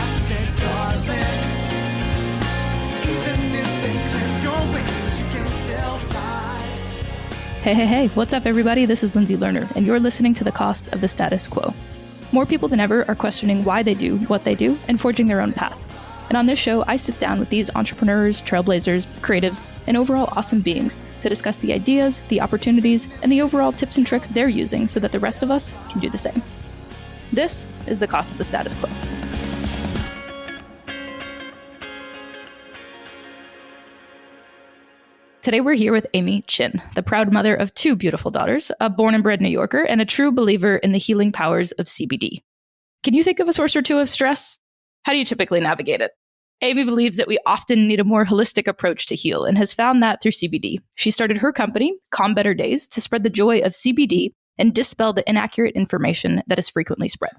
I said, darling, even if they cleanse your wings, you can still fly. Hey, what's up, everybody? This is Lindsay Lerner, and you're listening to The Cost of the Status Quo. More people than ever are questioning why they do what they do and forging their own path. And on this show, I sit down with these entrepreneurs, trailblazers, creatives, and overall awesome beings to discuss the ideas, the opportunities, and the overall tips and tricks they're using so that the rest of us can do the same. This is The Cost of the Status Quo. Today we're here with Amy Chin, the proud mother of two beautiful daughters, a born and bred New Yorker, and a true believer in the healing powers of CBD. Can you think of a source or two of stress? How do you typically navigate it? Amy believes that we often need a more holistic approach to heal and has found that through CBD. She started her company, Calm Better Days, to spread the joy of CBD and dispel the inaccurate information that is frequently spread.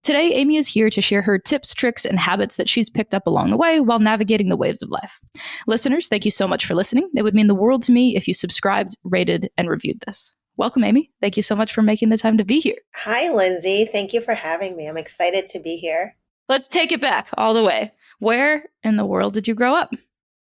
Today, Amy is here to share her tips, tricks, and habits that she's picked up along the way while navigating the waves of life. Listeners, thank you so much for listening. It would mean the world to me if you subscribed, rated, and reviewed this. Welcome, Amy. Thank you so much for making the time to be here. Hi, Lindsay. Thank you for having me. I'm excited to be here. Let's take it back all the way. Where in the world did you grow up?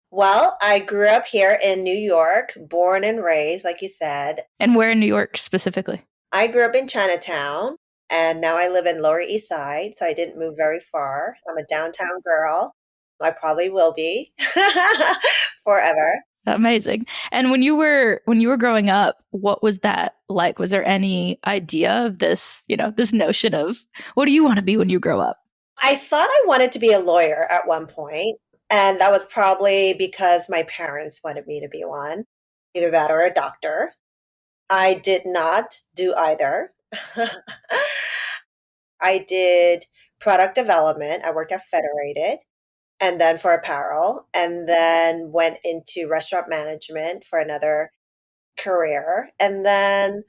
Well, I grew up here in New York, born and raised, like you said. And where in New York specifically? I grew up in Chinatown, and now I live in Lower East Side, so I didn't move very far. I'm a downtown girl. I probably will be forever. Amazing. And when you were growing up, what was that like? Was there any idea of this, this notion of what do you want to be when you grow up? I thought I wanted to be a lawyer at one point, and that was probably because my parents wanted me to be one, either that or a doctor. I did not do either. I did product development. I worked at Federated, and then for apparel, and then went into restaurant management for another career. And then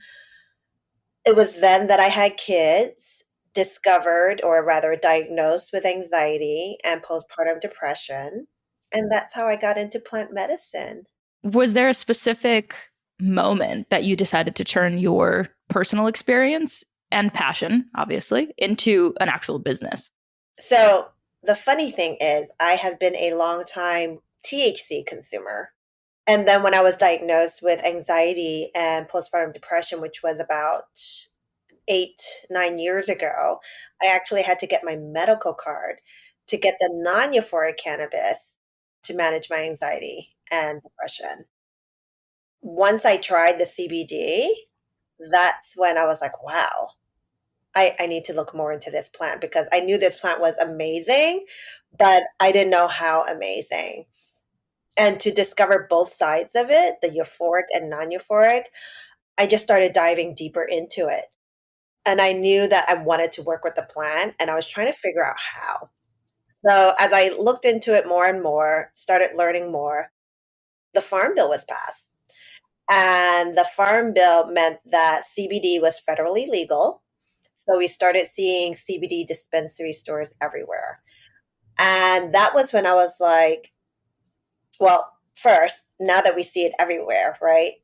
it was then that I had kids, discovered, or rather diagnosed with anxiety and postpartum depression. And that's how I got into plant medicine. Was there a specific moment that you decided to turn your personal experience and passion, obviously, into an actual business? So the funny thing is, I had been a long time THC consumer. And then when I was diagnosed with anxiety and postpartum depression, which was about 8-9 years ago, I actually had to get my medical card to get the non-euphoric cannabis to manage my anxiety and depression. Once I tried the CBD, that's when I was like, wow, I need to look more into this plant, because I knew this plant was amazing, but I didn't know how amazing. And to discover both sides of it, the euphoric and non-euphoric, I just started diving deeper into it. And I knew that I wanted to work with the plant, and I was trying to figure out how. So as I looked into it more and more, started learning more, the Farm Bill was passed. And the Farm Bill meant that CBD was federally legal. So we started seeing CBD dispensary stores everywhere. And that was when I was like, well, first, now that we see it everywhere, right?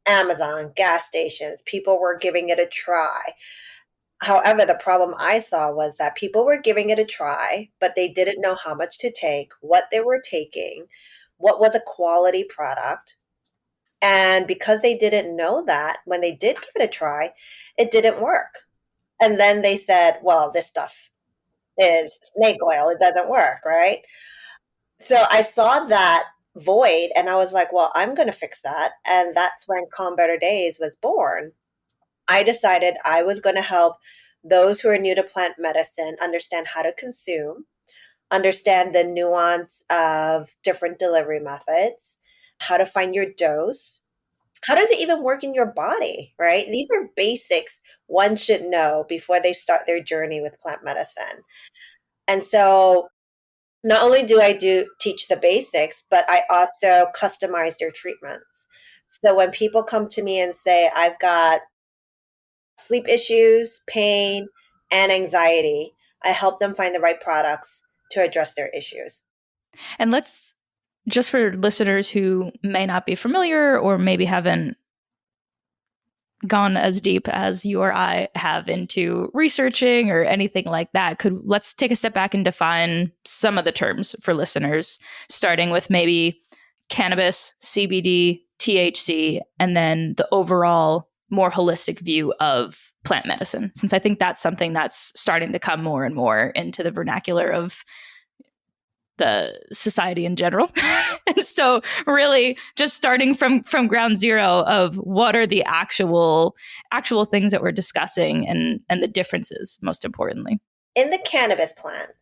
Amazon, gas stations, people were giving it a try. However, the problem I saw was that people were giving it a try, but they didn't know how much to take, what they were taking, what was a quality product. And because they didn't know that, when they did give it a try, it didn't work. And then they said, well, this stuff is snake oil. It doesn't work, right? So I saw that void, and I was like, well, I'm going to fix that. And that's when Calm Better Days was born. I decided I was going to help those who are new to plant medicine understand how to consume, understand the nuance of different delivery methods, how to find your dose. How does it even work in your body, right? These are basics one should know before they start their journey with plant medicine. And so not only do I teach the basics, but I also customize their treatments. So when people come to me and say, I've got sleep issues, pain, and anxiety, I help them find the right products to address their issues. And let's, just for listeners who may not be familiar or maybe haven't gone as deep as you or I have into researching or anything like that, let's take a step back and define some of the terms for listeners, starting with maybe cannabis, CBD, THC, and then the overall more holistic view of plant medicine, since I think that's something that's starting to come more and more into the vernacular of the society in general. And so really just starting from ground zero of what are the actual things that we're discussing and the differences, most importantly. In the cannabis plant,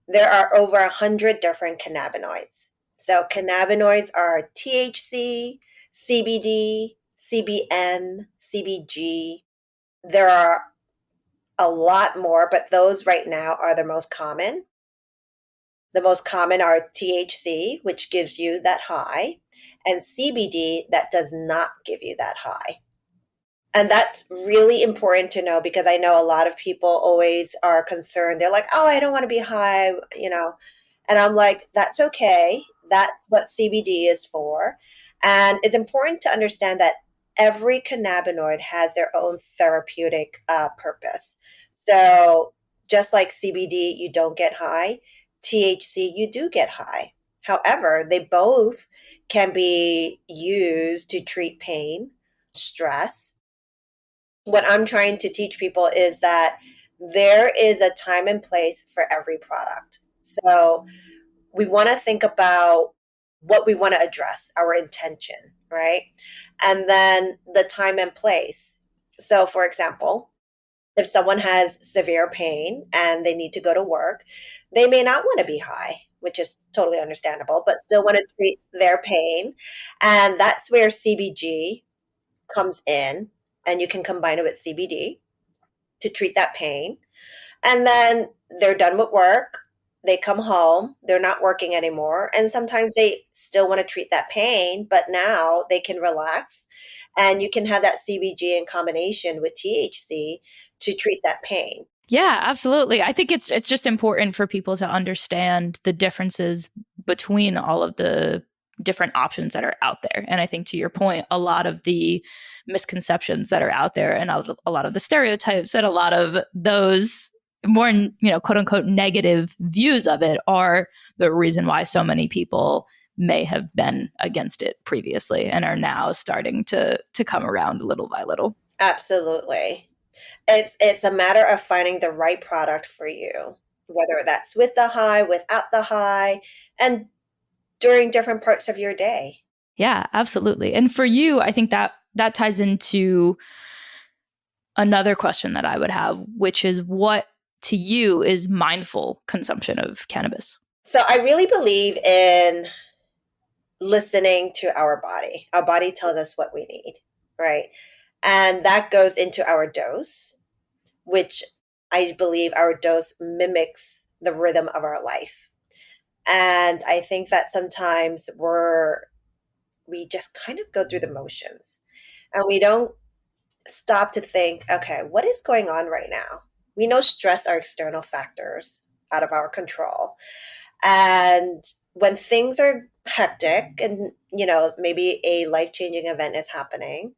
there are over 100 different cannabinoids. So cannabinoids are THC, CBD, CBN, CBG. There are a lot more, but those right now are the most common. The most common are THC, which gives you that high, and CBD that does not give you that high. And that's really important to know because I know a lot of people always are concerned. They're like, oh, I don't want to be high, you know. And I'm like, that's okay. That's what CBD is for. And it's important to understand that every cannabinoid has their own therapeutic purpose. So just like CBD, you don't get high, THC, you do get high. However, they both can be used to treat pain, stress. What I'm trying to teach people is that there is a time and place for every product. So we want to think about what we want to address, our intention, right? And then the time and place. So, for example, if someone has severe pain and they need to go to work, they may not want to be high, which is totally understandable, but still want to treat their pain. And that's where CBG comes in, and you can combine it with CBD to treat that pain. And then they're done with work. They come home, they're not working anymore. And sometimes they still want to treat that pain, but now they can relax. And you can have that CBG in combination with THC to treat that pain. Yeah, absolutely. I think it's just important for people to understand the differences between all of the different options that are out there. And I think to your point, a lot of the misconceptions that are out there and a lot of the stereotypes and a lot of those more, quote unquote, negative views of it are the reason why so many people may have been against it previously and are now starting to come around little by little. Absolutely. It's a matter of finding the right product for you, whether that's with the high, without the high, and during different parts of your day. Yeah, absolutely. And for you, I think that ties into another question that I would have, which is what to you is mindful consumption of cannabis? So I really believe in listening to our body. Our body tells us what we need, right? And that goes into our dose, which I believe our dose mimics the rhythm of our life. And I think that sometimes we just kind of go through the motions and we don't stop to think, okay, what is going on right now? We know stress are external factors out of our control. And when things are hectic and, maybe a life-changing event is happening,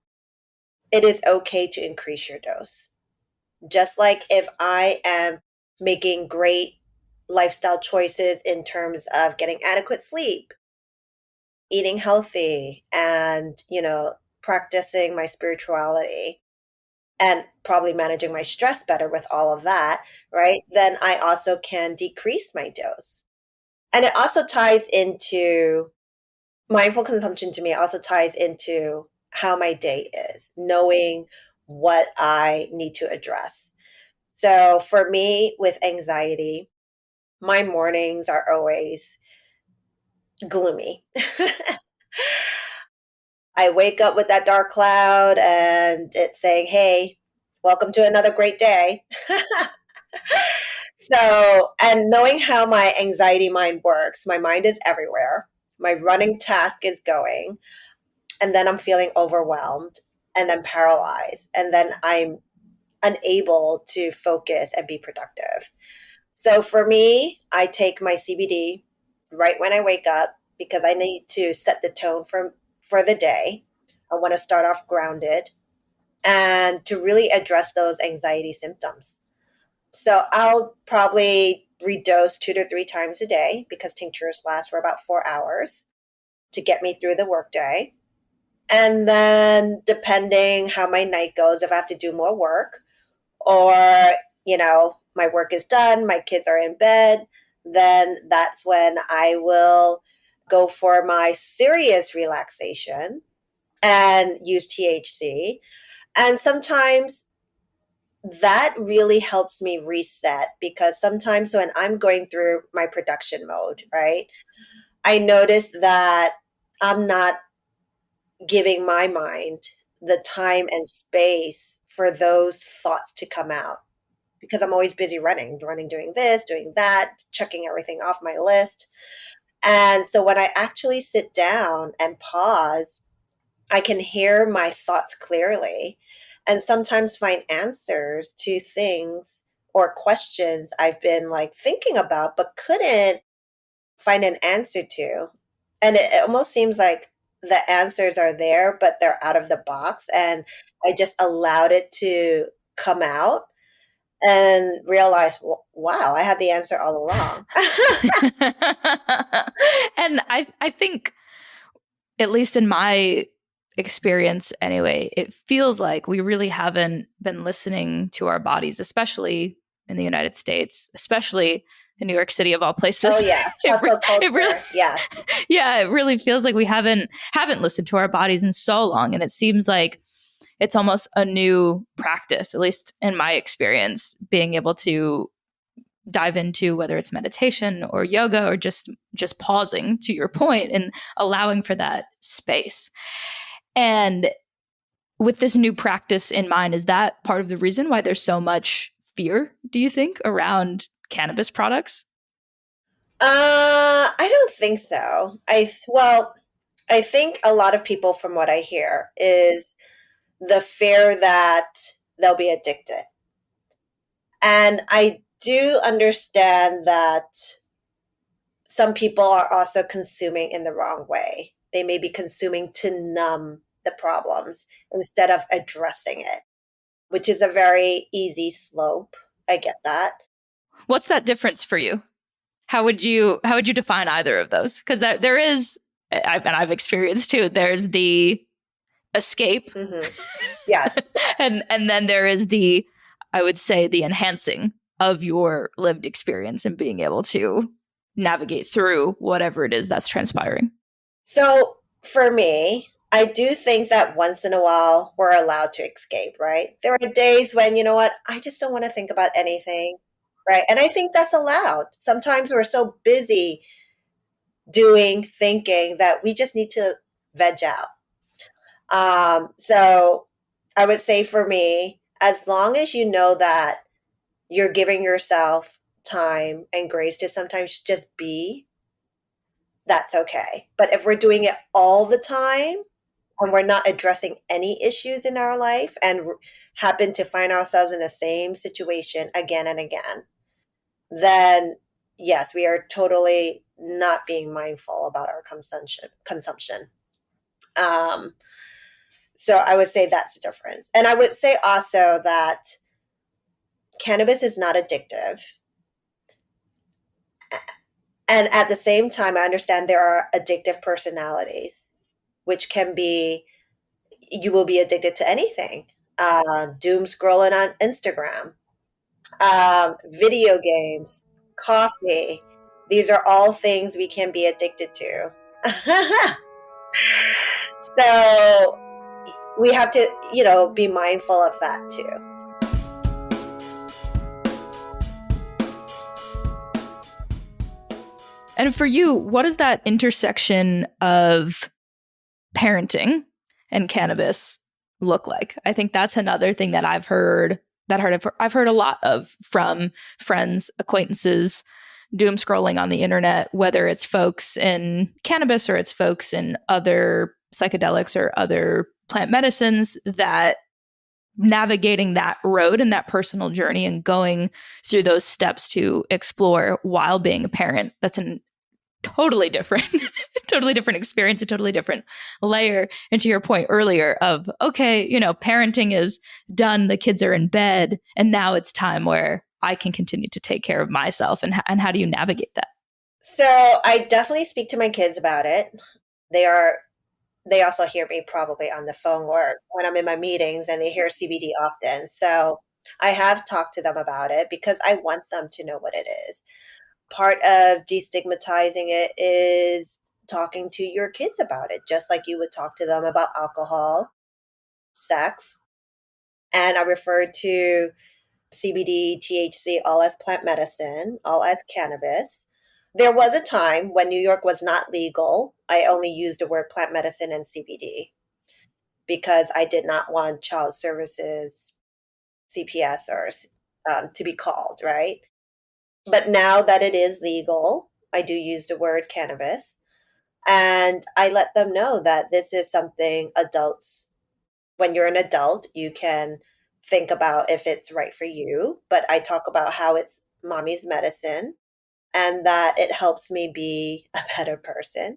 it is okay to increase your dose. Just like if I am making great lifestyle choices in terms of getting adequate sleep, eating healthy, and, practicing my spirituality and probably managing my stress better with all of that, right? Then I also can decrease my dose. And it also ties into mindful consumption to me, also ties into how my day is, knowing what I need to address. So for me, with anxiety, my mornings are always gloomy. I wake up with that dark cloud and it's saying, hey, welcome to another great day. So, and knowing how my anxiety mind works, my mind is everywhere. My running task is going, and then I'm feeling overwhelmed and then paralyzed, and then I'm unable to focus and be productive. So for me, I take my CBD right when I wake up because I need to set the tone for the day. I want to start off grounded. and to really address those anxiety symptoms. So I'll probably redose 2 to 3 times a day because tinctures last for about 4 hours to get me through the workday. And then depending how my night goes, if I have to do more work or, my work is done, my kids are in bed, then that's when I will go for my serious relaxation and use THC. And sometimes that really helps me reset because sometimes when I'm going through my production mode, right, I notice that I'm not giving my mind the time and space for those thoughts to come out because I'm always busy running, doing this, doing that, checking everything off my list. And so when I actually sit down and pause, I can hear my thoughts clearly and sometimes find answers to things or questions I've been like thinking about but couldn't find an answer to. And it almost seems like the answers are there, but they're out of the box. And I just allowed it to come out and realize, wow, I had the answer all along. And I think, at least in my experience anyway, it feels like we really haven't been listening to our bodies, especially in the United States, especially in New York City of all places. Oh yes, hustle It really, culture. Yes. yeah, it really feels like we haven't listened to our bodies in so long, and it seems like it's almost a new practice, at least in my experience, being able to dive into whether it's meditation or yoga or just pausing, to your point, and allowing for that space. And with this new practice in mind, is that part of the reason why there's so much fear, do you think, around cannabis products? I don't think so. I think a lot of people, from what I hear, is the fear that they'll be addicted. And I do understand that some people are also consuming in the wrong way. They may be consuming to numb the problems instead of addressing it, which is a very easy slope. I get that. What's that difference for you? How would you define either of those? Because there is, and I've experienced too, there's the escape, Mm-hmm. Yes. and then there is the, I would say, the enhancing of your lived experience and being able to navigate through whatever it is that's transpiring. So for me, I do think that once in a while we're allowed to escape, right? There are days when, you know what, I just don't want to think about anything, right? And I think that's allowed. Sometimes we're so busy doing thinking that we just need to veg out. So I would say for me, as long as you know that you're giving yourself time and grace to sometimes just be, that's okay. But if we're doing it all the time and we're not addressing any issues in our life and happen to find ourselves in the same situation again and again, then yes, we are totally not being mindful about our consumption. Um, so I would say that's the difference. And I would say also that cannabis is not addictive. And at the same time, I understand there are addictive personalities, which can be, you will be addicted to anything. Doom scrolling on Instagram, video games, coffee. These are all things we can be addicted to. So we have to, be mindful of that too. And for you, what is that intersection of parenting and cannabis look like? I think that's another thing that I've heard a lot of from friends, acquaintances, doom scrolling on the internet, whether it's folks in cannabis or it's folks in other psychedelics or other plant medicines, that navigating that road and that personal journey and going through those steps to explore while being a parent, that's an totally different, totally different experience, a totally different layer. And to your point earlier of, okay, parenting is done, the kids are in bed, and now it's time where I can continue to take care of myself. And how do you navigate that? So I definitely speak to my kids about it. They also hear me probably on the phone or when I'm in my meetings, and they hear CBD often. So I have talked to them about it because I want them to know what it is. Part of destigmatizing it is talking to your kids about it, just like you would talk to them about alcohol, sex. And I refer to CBD, THC, all as plant medicine, all as cannabis. There was a time when New York was not legal. I only used the word plant medicine and CBD because I did not want child services, CPS, or to be called, right? But now that it is legal, I do use the word cannabis. And I let them know that this is something adults, when you're an adult, you can think about if it's right for you. But I talk about how it's mommy's medicine and that it helps me be a better person.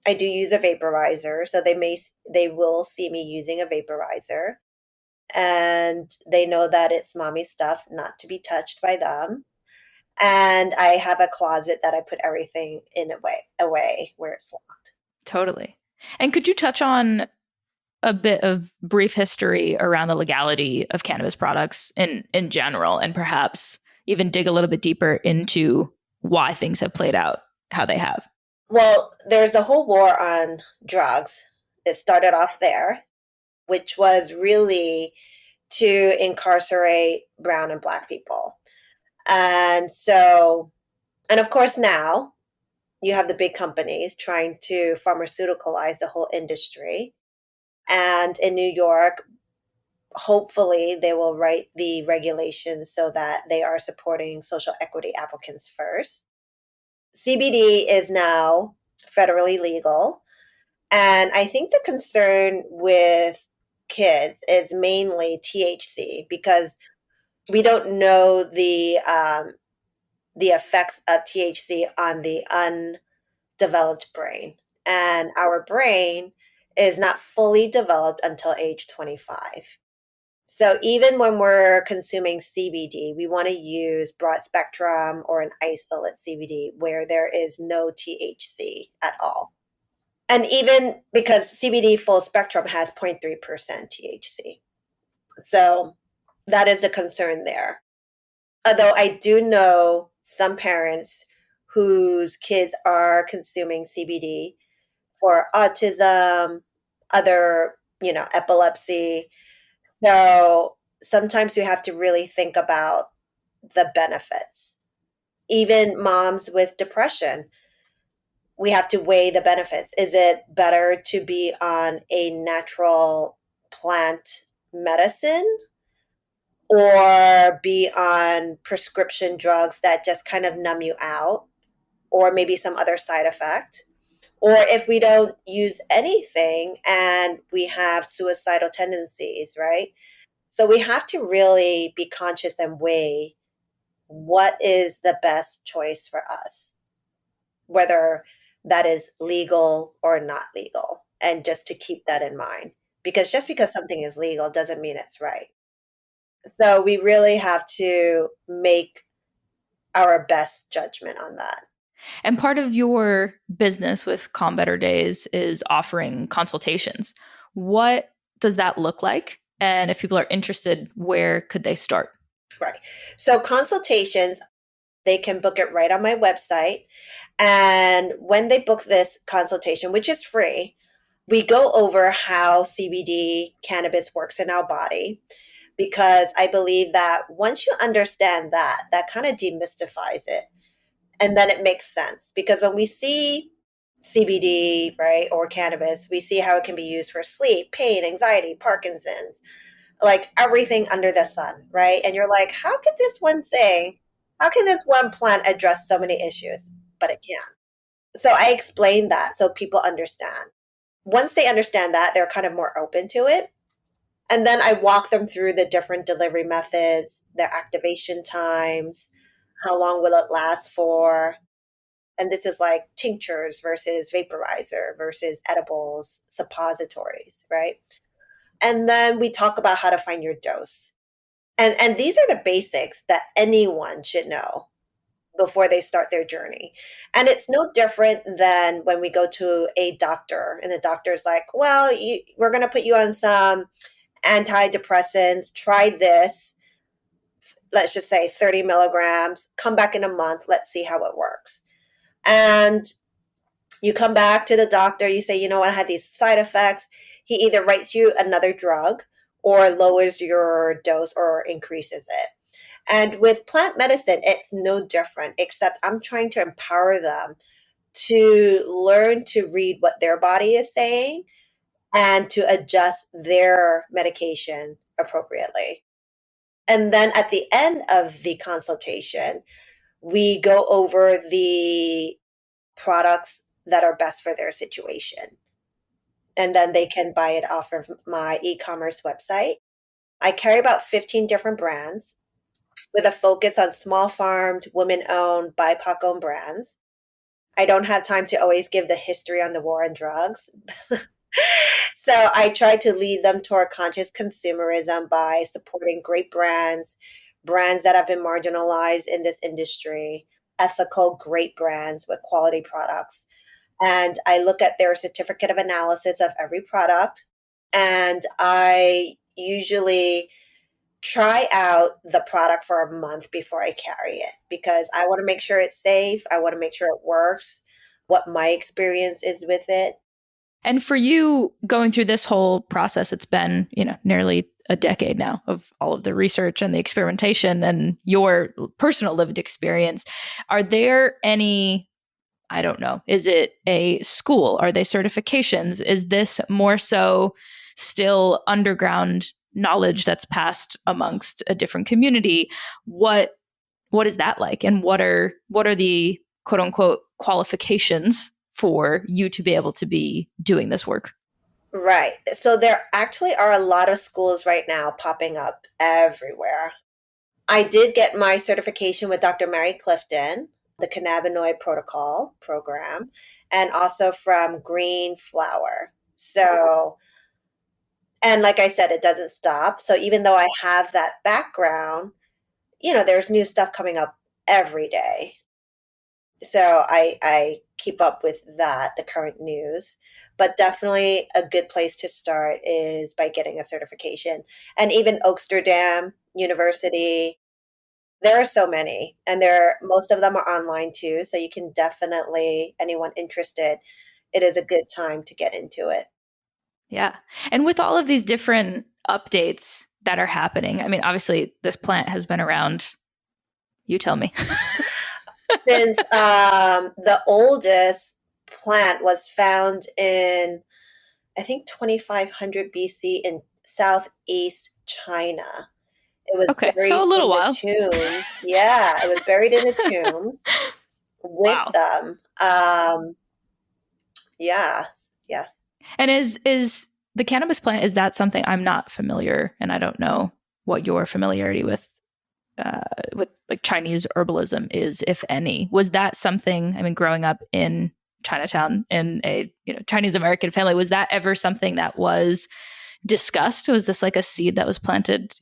I do use a vaporizer, so they will see me using a vaporizer, and they know that it's mommy's stuff, not to be touched by them. And I have a closet that I put everything in away where it's locked. Totally. And could you touch on a bit of brief history around the legality of cannabis products in general, and perhaps even dig a little bit deeper into why things have played out how they have? Well, there's a whole war on drugs. It started off there, which was really to incarcerate brown and black people. And so, and of course, now you have the big companies trying to pharmaceuticalize the whole industry. And in New York, hopefully, they will write the regulations so that they are supporting social equity applicants first. CBD is now federally legal. And I think the concern with kids is mainly THC because we don't know the effects of THC on the undeveloped brain. And our brain is not fully developed until age 25. So even when we're consuming CBD, we want to use broad spectrum or an isolate CBD where there is no THC at all. And even because CBD full spectrum has 0.3% THC. So that is the concern there. Although I do know some parents whose kids are consuming CBD for autism, other, epilepsy. So sometimes we have to really think about the benefits. Even moms with depression, we have to weigh the benefits. Is it better to be on a natural plant medicine or be on prescription drugs that just kind of numb you out or maybe some other side effect? Or if we don't use anything and we have suicidal tendencies, right? So we have to really be conscious and weigh what is the best choice for us, whether that is legal or not legal, and just to keep that in mind. Because just because something is legal doesn't mean it's right. So we really have to make our best judgment on that. And part of your business with Calm Better Days is offering consultations. What does that look like? And if people are interested, where could they start? Right. So consultations, they can book it right on my website. And when they book this consultation, which is free, we go over how CBD cannabis works in our body. Because I believe that once you understand that, that kind of demystifies it. And then it makes sense. Because when we see CBD, right, or cannabis, we see how it can be used for sleep, pain, anxiety, Parkinson's, like everything under the sun, right? And you're like, how can this one plant address so many issues? But it can. So I explain that so people understand. Once they understand that, they're kind of more open to it. And then I walk them through the different delivery methods, their activation times, how long will it last for. And this is like tinctures versus vaporizer versus edibles, suppositories, right? And then we talk about how to find your dose. And these are the basics that anyone should know before they start their journey. And it's no different than when we go to a doctor and the doctor's like, well, we're going to put you on some antidepressants, try this, let's just say 30 milligrams, come back in a month, let's see how it works. And you come back to the doctor, you say, you know what, I had these side effects. He either writes you another drug or lowers your dose or increases it. And with plant medicine, it's no different, except I'm trying to empower them to learn to read what their body is saying and to adjust their medication appropriately. And then at the end of the consultation, we go over the products that are best for their situation. And then they can buy it off of my e-commerce website. I carry about 15 different brands with a focus on small farmed, women owned, BIPOC owned brands. I don't have time to always give the history on the war on drugs. So I try to lead them toward conscious consumerism by supporting great brands, brands that have been marginalized in this industry, ethical, great brands with quality products. And I look at their certificate of analysis of every product. And I usually try out the product for a month before I carry it because I want to make sure it's safe. I want to make sure it works, what my experience is with it. And for you going through this whole process, it's been, nearly a decade now of all of the research and the experimentation and your personal lived experience. Are there any, I don't know, is it a school? Are they certifications? Is this more so still underground knowledge that's passed amongst a different community? What is that like? And what are the quote unquote qualifications for you to be able to be doing this work? Right. So there actually are a lot of schools right now popping up everywhere. I did get my certification with Dr. Mary Clifton, the cannabinoid protocol program, and also from Green Flower. So, and like I said, it doesn't stop. So even though I have that background, there's new stuff coming up every day. So I keep up with that, the current news. But definitely a good place to start is by getting a certification. And even Oaksterdam University, there are so many, and most of them are online too. So you can definitely, anyone interested, it is a good time to get into it. Yeah. And with all of these different updates that are happening, I mean, obviously this plant has been around. You tell me. Since the oldest plant was found in, I think, 2500 BC in southeast China. It was Okay, so buried a little in the while. tombs. Yeah, it was buried in the tombs with Wow. them. Yes. And is the cannabis plant, is that something I'm not familiar, and I don't know what your familiarity with like Chinese herbalism is, if any. Was that something, I mean, growing up in Chinatown in a Chinese American family, was that ever something that was discussed? Was this like a seed that was planted,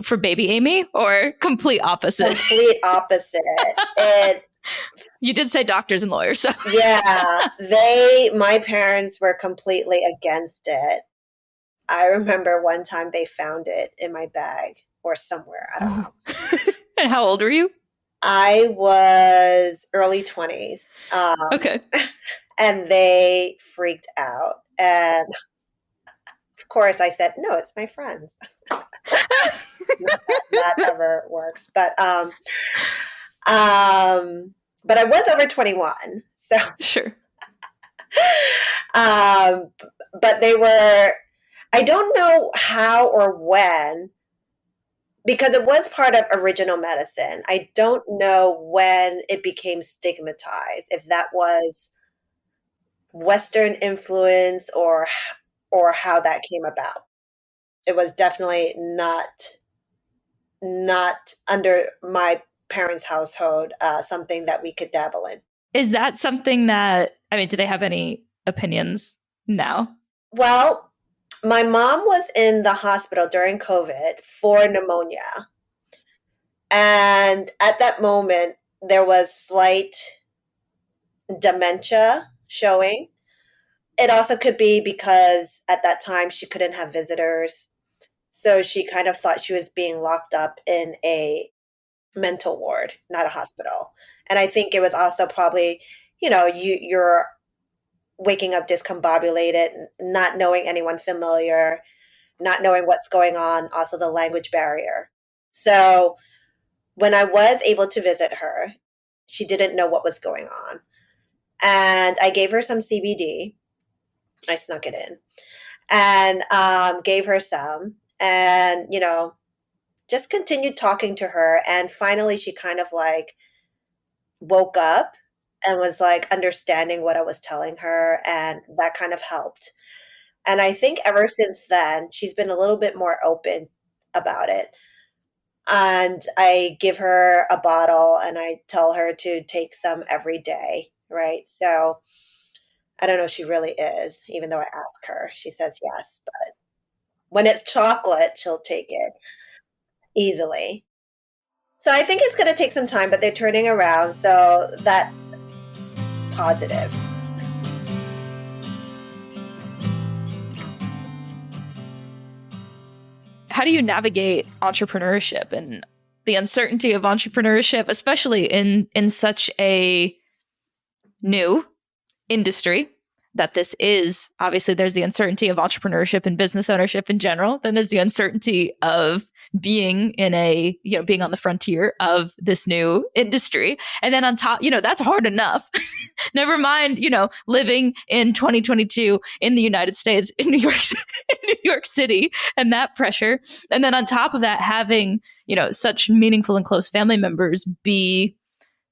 for baby Amy, or complete opposite? Complete opposite. It You did say doctors and lawyers, so Yeah, my parents were completely against it. I remember one time they found it in my bag or somewhere. I don't know. And how old were you? I was early 20s. Okay. And they freaked out. And of course, I said, no, it's my friends. Not that ever works. But I was over 21. So Sure. But they were, I don't know how or when, because it was part of original medicine. I don't know when it became stigmatized, if that was Western influence or how that came about. It was definitely not under my parents' household, something that we could dabble in. Is that something that, I mean, do they have any opinions now? Well, my mom was in the hospital during COVID for pneumonia. And at that moment, there was slight dementia showing. It also could be because at that time she couldn't have visitors. So she kind of thought she was being locked up in a mental ward, not a hospital. And I think it was also probably, you're waking up discombobulated, not knowing anyone familiar, not knowing what's going on, also the language barrier. So when I was able to visit her, she didn't know what was going on. And I gave her some CBD. I snuck it in and gave her some and, just continued talking to her. And finally, she kind of like woke up and was like understanding what I was telling her. And that kind of helped. And I think ever since then, she's been a little bit more open about it. And I give her a bottle and I tell her to take some every day, right? So I don't know if she really is, even though I ask her. She says yes, but when it's chocolate, she'll take it easily. So I think it's going to take some time, but they're turning around, so that's positive. How do you navigate entrepreneurship and the uncertainty of entrepreneurship, especially in such a new industry that this is? Obviously, there's the uncertainty of entrepreneurship and business ownership in general. Then there's the uncertainty of being in a, being on the frontier of this new industry. And then on top, that's hard enough. Never mind, living in 2022 in the United States, in New York, in New York City, and that pressure. And then on top of that, having, such meaningful and close family members be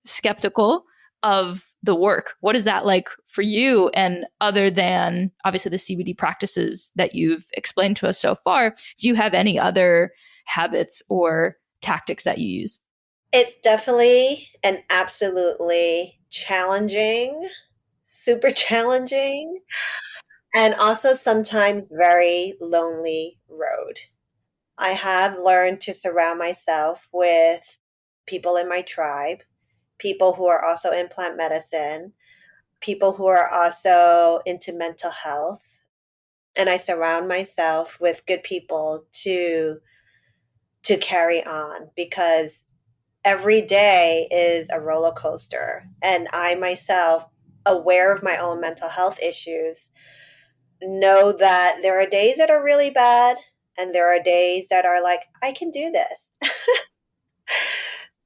skeptical of the work. What is that like for you? And other than obviously the CBD practices that you've explained to us so far, do you have any other habits or tactics that you use? It's definitely and absolutely challenging, super challenging, and also sometimes very lonely road. I have learned to surround myself with people in my tribe, people who are also in plant medicine, people who are also into mental health. And I surround myself with good people to carry on because every day is a roller coaster. And I myself, aware of my own mental health issues, know that there are days that are really bad and there are days that are like, I can do this.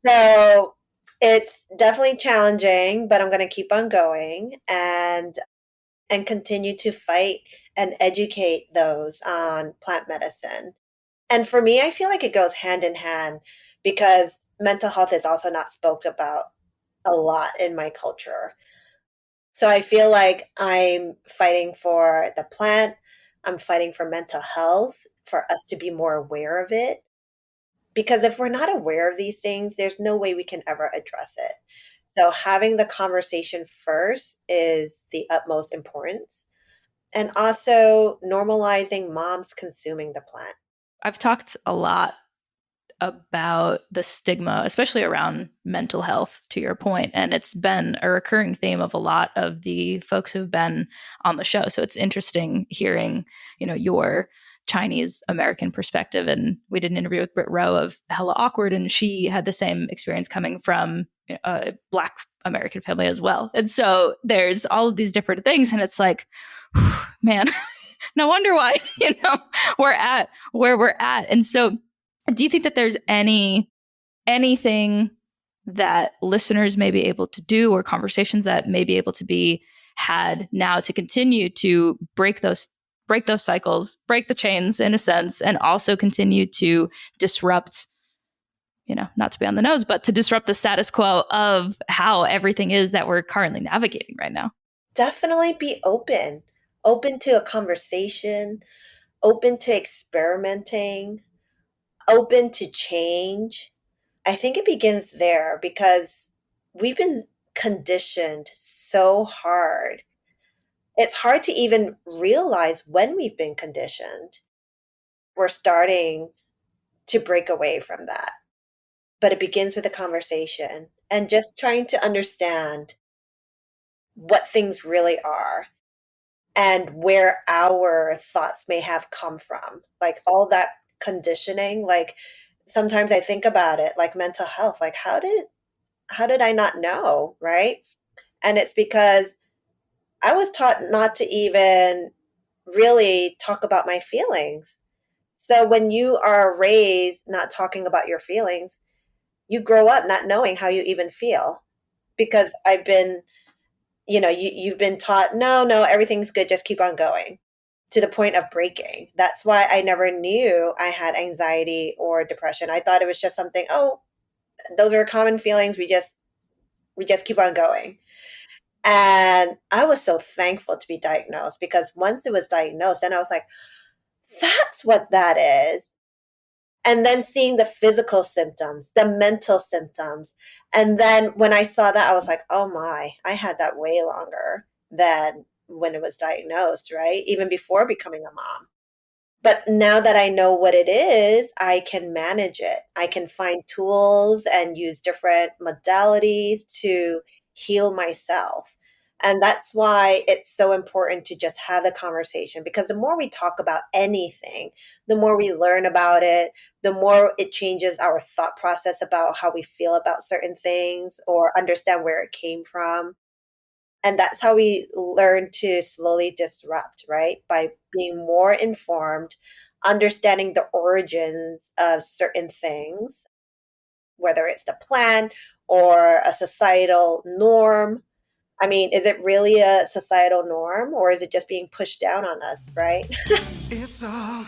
So it's definitely challenging, but I'm going to keep on going and continue to fight and educate those on plant medicine. And for me, I feel like it goes hand in hand because mental health is also not spoke about a lot in my culture. So I feel like I'm fighting for the plant, I'm fighting for mental health, for us to be more aware of it. Because if we're not aware of these things, there's no way we can ever address it. So having the conversation first is the utmost importance. And also normalizing moms consuming the plant. I've talked a lot about the stigma, especially around mental health, to your point. And it's been a recurring theme of a lot of the folks who've been on the show. So it's interesting hearing, your Chinese American perspective. And we did an interview with Britt Rowe of Hella Awkward, and she had the same experience coming from a Black American family as well. And so there's all of these different things. And it's like, man, no wonder why, we're at where we're at. And so do you think that there's anything that listeners may be able to do or conversations that may be able to be had now to continue to break those cycles, break the chains in a sense, and also continue to disrupt, not to be on the nose, but to disrupt the status quo of how everything is that we're currently navigating right now? Definitely be open to a conversation, open to experimenting, open to change. I think it begins there because we've been conditioned so hard. It's hard to even realize when we've been conditioned. We're starting to break away from that. But it begins with a conversation and just trying to understand what things really are and where our thoughts may have come from. Like all that conditioning, like sometimes I think about it like mental health, like how did I not know, right? And it's because I was taught not to even really talk about my feelings. So when you are raised not talking about your feelings, you grow up not knowing how you even feel because you've been taught, no, everything's good, just keep on going to the point of breaking. That's why I never knew I had anxiety or depression. I thought it was just something, oh, those are common feelings. We just keep on going. And I was so thankful to be diagnosed because once it was diagnosed, then I was like, that's what that is. And then seeing the physical symptoms, the mental symptoms. And then when I saw that, I was like, oh my, I had that way longer than when it was diagnosed, right? Even before becoming a mom. But now that I know what it is, I can manage it. I can find tools and use different modalities to heal myself. And that's why it's so important to just have the conversation because the more we talk about anything, the more we learn about it, the more it changes our thought process about how we feel about certain things or understand where it came from. And that's how we learn to slowly disrupt, right? By being more informed, understanding the origins of certain things, whether it's the plan or a societal norm. I mean, is it really a societal norm or is it just being pushed down on us, right? It's a long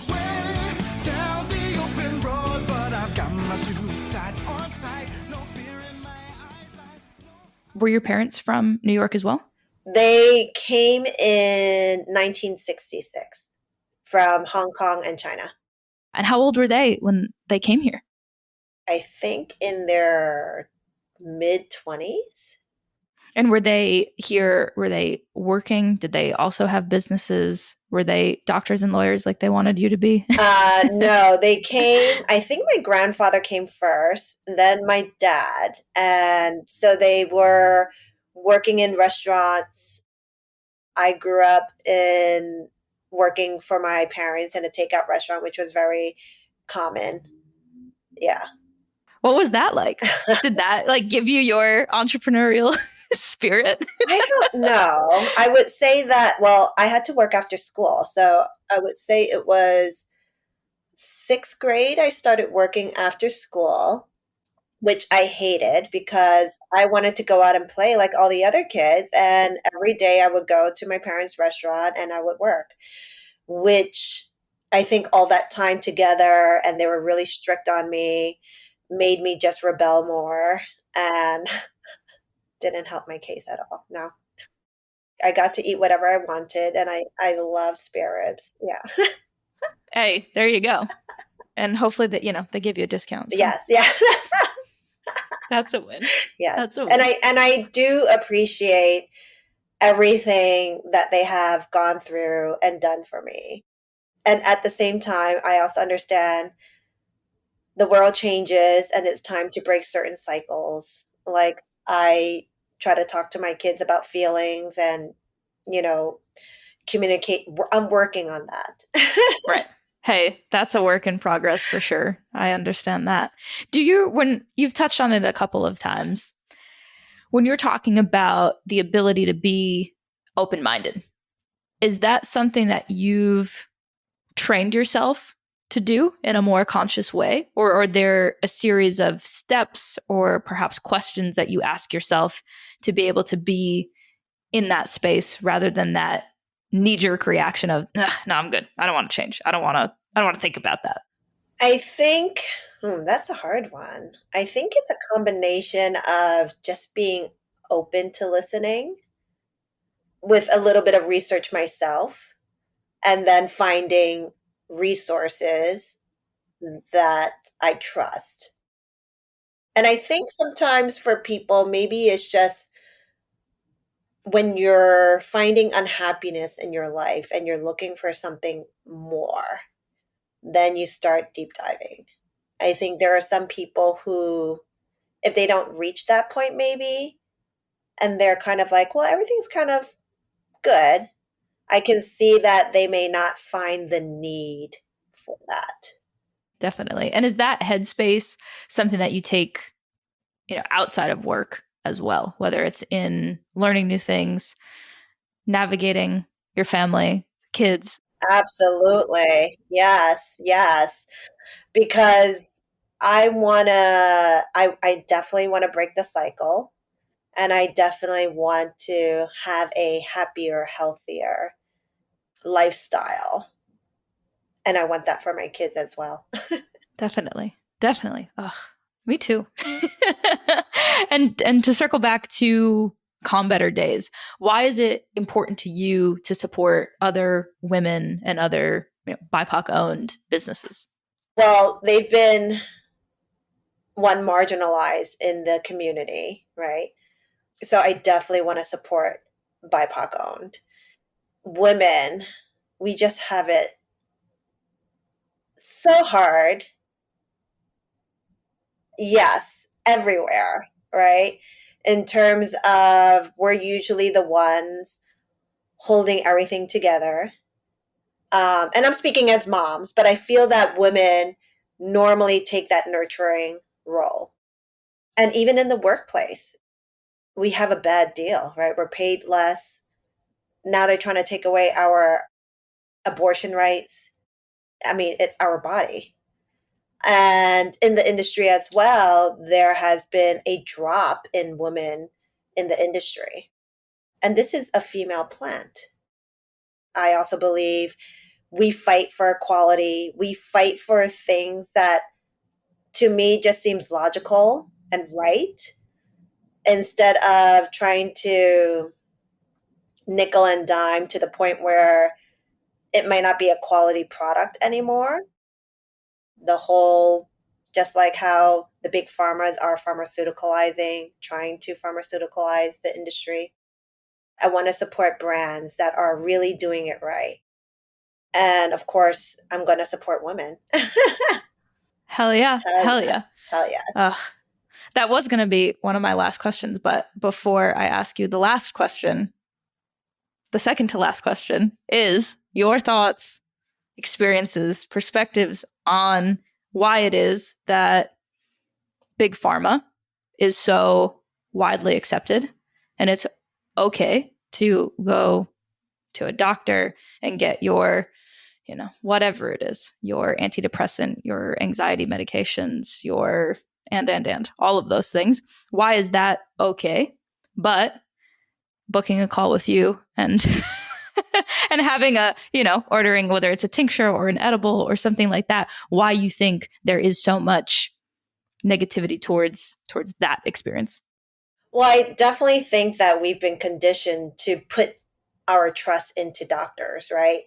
way down the open road, but I've got my shoes tied on tight. No fear in my eyesight. Were your parents from New York as well? They came in 1966 from Hong Kong and China. And how old were they when they came here? I think in their mid 20s. And were they here? Were they working? Did they also have businesses? Were they doctors and lawyers like they wanted you to be? No, they came. I think my grandfather came first, then my dad. And so they were working in restaurants. I grew up in working for my parents in a takeout restaurant, which was very common. Yeah. What was that like? Did that like give you your entrepreneurial spirit? I don't know. I would say that, well, I had to work after school. So I would say it was sixth grade. I started working after school, which I hated because I wanted to go out and play like all the other kids. And every day I would go to my parents' restaurant and I would work, which I think all that time together and they were really strict on me made me just rebel more and didn't help my case at all. No. I got to eat whatever I wanted and I love spare ribs. Yeah. Hey, there you go. And hopefully that, they give you a discount. So Yes. Yeah. that's a win. Yes. That's a And win. I do appreciate everything that they have gone through and done for me. And at the same time, I also understand the world changes and it's time to break certain cycles. Like I try to talk to my kids about feelings and, you know, communicate. I'm working on that. Right. Hey, that's a work in progress for sure. I understand that. When you've touched on it a couple of times, when you're talking about the ability to be open minded, is that something that you've trained yourself to do in a more conscious way? Or are there a series of steps or perhaps questions that you ask yourself to be able to be in that space rather than that knee-jerk reaction of no, I'm good, I don't want to change, I don't want to think about that? I think that's a hard one. I think it's a combination of just being open to listening with a little bit of research myself and then finding resources that I trust. And I think sometimes for people, maybe it's just when you're finding unhappiness in your life and you're looking for something more, then you start deep diving. I think there are some people who, if they don't reach that point, maybe, and they're kind of like, well, everything's kind of good, I can see that they may not find the need for that. Definitely. And is that headspace something that you take, outside of work as well, whether it's in learning new things, navigating your family, kids? Absolutely. Yes, yes. Because I definitely want to break the cycle. And I definitely want to have a happier, healthier lifestyle. And I want that for my kids as well. Definitely. Definitely. Ugh, me too. And to circle back to Calm Better Days, why is it important to you to support other women and other BIPOC owned businesses? Well, they've been one marginalized in the community, right? So I definitely want to support BIPOC owned. Women, we just have it so hard. Yes, everywhere, right? In terms of we're usually the ones holding everything together. And I'm speaking as moms, but I feel that women normally take that nurturing role. And even in the workplace, we have a bad deal, right? We're paid less. Now they're trying to take away our abortion rights. I mean, it's our body. And in the industry as well, there has been a drop in women in the industry. And this is a female plant. I also believe we fight for equality. We fight for things that to me just seems logical and right instead of trying to nickel and dime to the point where it might not be a quality product anymore. The whole, just like how the big pharmas are pharmaceuticalizing, trying to pharmaceuticalize the industry. I want to support brands that are really doing it right. And of course, I'm going to support women. Hell yeah. Hell Hell yes. yeah. Hell yes. That was going to be one of my last questions. But before I ask you the last question, the second to last question is your thoughts, experiences, perspectives on why it is that big pharma is so widely accepted and it's okay to go to a doctor and get your whatever it is, your antidepressant, your anxiety medications, your and all of those things. Why is that okay? But booking a call with you and and having ordering, whether it's a tincture or an edible or something like that, why you think there is so much negativity towards that experience? Well, I definitely think that we've been conditioned to put our trust into doctors, right?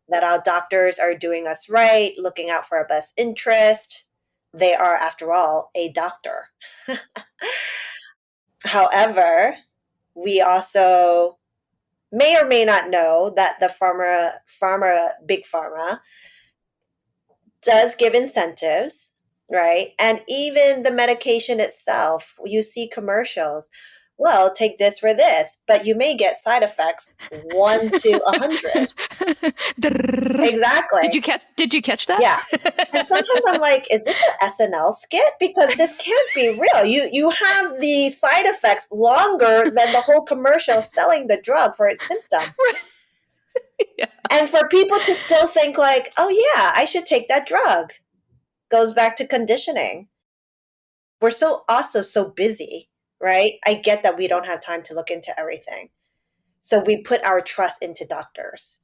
That our doctors are doing us right, looking out for our best interest. They are, after all, a doctor. However, we also may or may not know that the big pharma does give incentives, right? And even the medication itself, you see commercials. Well, take this for this, but you may get side effects 1 to 100. Exactly. Did you catch that? Yeah. And sometimes I'm like, is this an SNL skit? Because this can't be real. You have the side effects longer than the whole commercial selling the drug for its symptom. Yeah. And for people to still think like, oh yeah, I should take that drug, goes back to conditioning. We're also so busy, right? I get that we don't have time to look into everything. So we put our trust into doctors.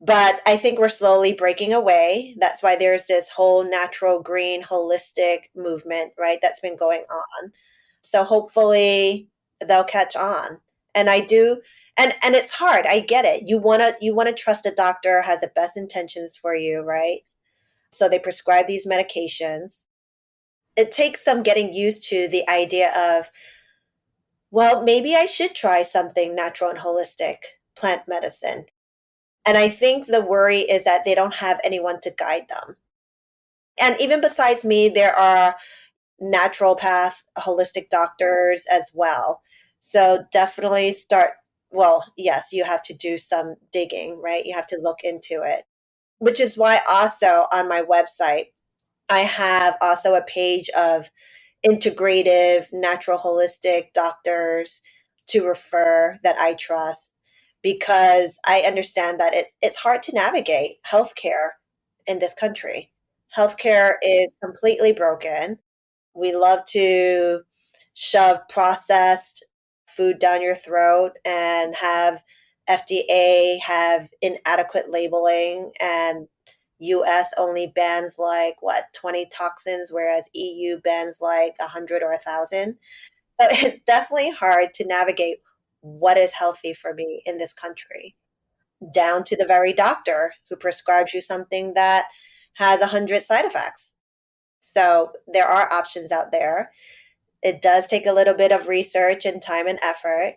But I think we're slowly breaking away. That's why there's this whole natural green holistic movement, right? That's been going on. So hopefully they'll catch on. And I do, and it's hard. I get it. You want to trust a doctor has the best intentions for you, right? So they prescribe these medications. it takes some getting used to the idea of, well, maybe I should try something natural and holistic, plant medicine. And I think the worry is that they don't have anyone to guide them. And even besides me, there are naturopath, holistic doctors as well. So definitely start, well, yes, you have to do some digging, right? You have to look into it, which is why also on my website, I have also a page of integrative, natural, holistic doctors to refer that I trust, because I understand that it's hard to navigate healthcare in this country. Healthcare is completely broken. We love to shove processed food down your throat and have FDA have inadequate labeling, and US only bans like what, 20 toxins, whereas EU bans like 100 or 1,000. So it's definitely hard to navigate what is healthy for me in this country, down to the very doctor who prescribes you something that has 100 side effects. So there are options out there. It does take a little bit of research and time and effort,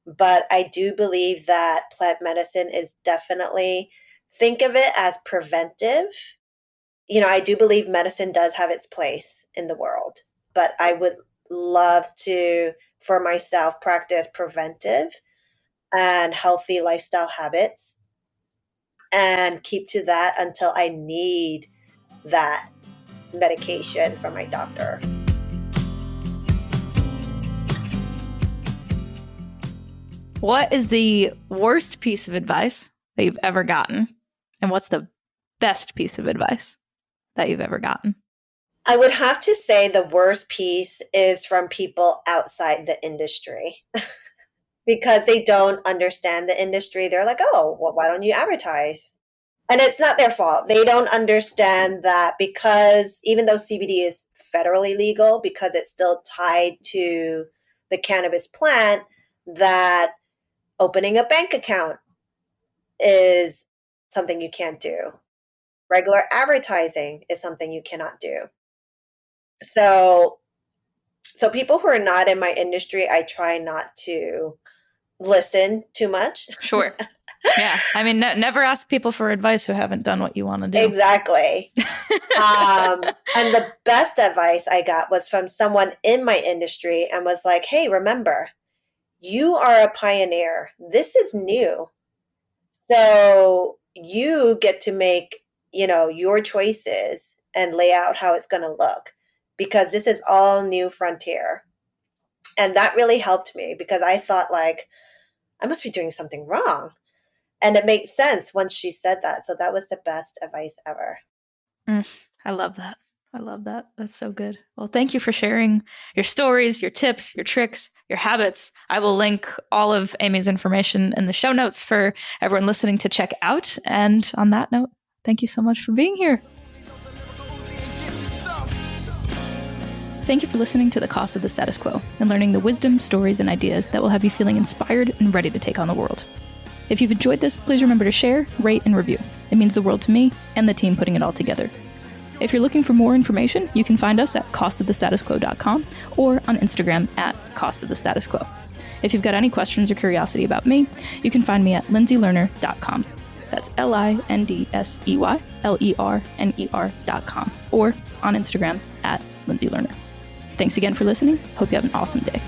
but I do believe that plant medicine is definitely, think of it as preventive. You know, I do believe medicine does have its place in the world, but I would love to, for myself, practice preventive and healthy lifestyle habits and keep to that until I need that medication from my doctor. What is the worst piece of advice that you've ever gotten? And what's the best piece of advice that you've ever gotten? I would have to say the worst piece is from people outside the industry because they don't understand the industry. They're like, oh, well, why don't you advertise? And it's not their fault. They don't understand that because even though CBD is federally legal, because it's still tied to the cannabis plant, that opening a bank account is something you can't do. Regular advertising is something you cannot do. So people who are not in my industry, I try not to listen too much. Sure. Yeah. I mean, never ask people for advice who haven't done what you want to do. Exactly. And the best advice I got was from someone in my industry and was like, hey, remember, you are a pioneer. This is new. So you get to make, your choices and lay out how it's going to look, because this is all new frontier. And that really helped me because I thought like, I must be doing something wrong. And it makes sense once she said that. So that was the best advice ever. I love that. I love that. That's so good. Well, thank you for sharing your stories, your tips, your tricks, your habits. I will link all of Amy's information in the show notes for everyone listening to check out. And on that note, thank you so much for being here. Thank you for listening to The Cost of the Status Quo and learning the wisdom, stories, and ideas that will have you feeling inspired and ready to take on the world. If you've enjoyed this, please remember to share, rate, and review. It means the world to me and the team putting it all together. If you're looking for more information, you can find us at costofthestatusquo.com or on Instagram at costofthestatusquo. If you've got any questions or curiosity about me, you can find me at lindseylerner.com. That's LindseyLerner.com or on Instagram at lindseylerner. Thanks again for listening. Hope you have an awesome day.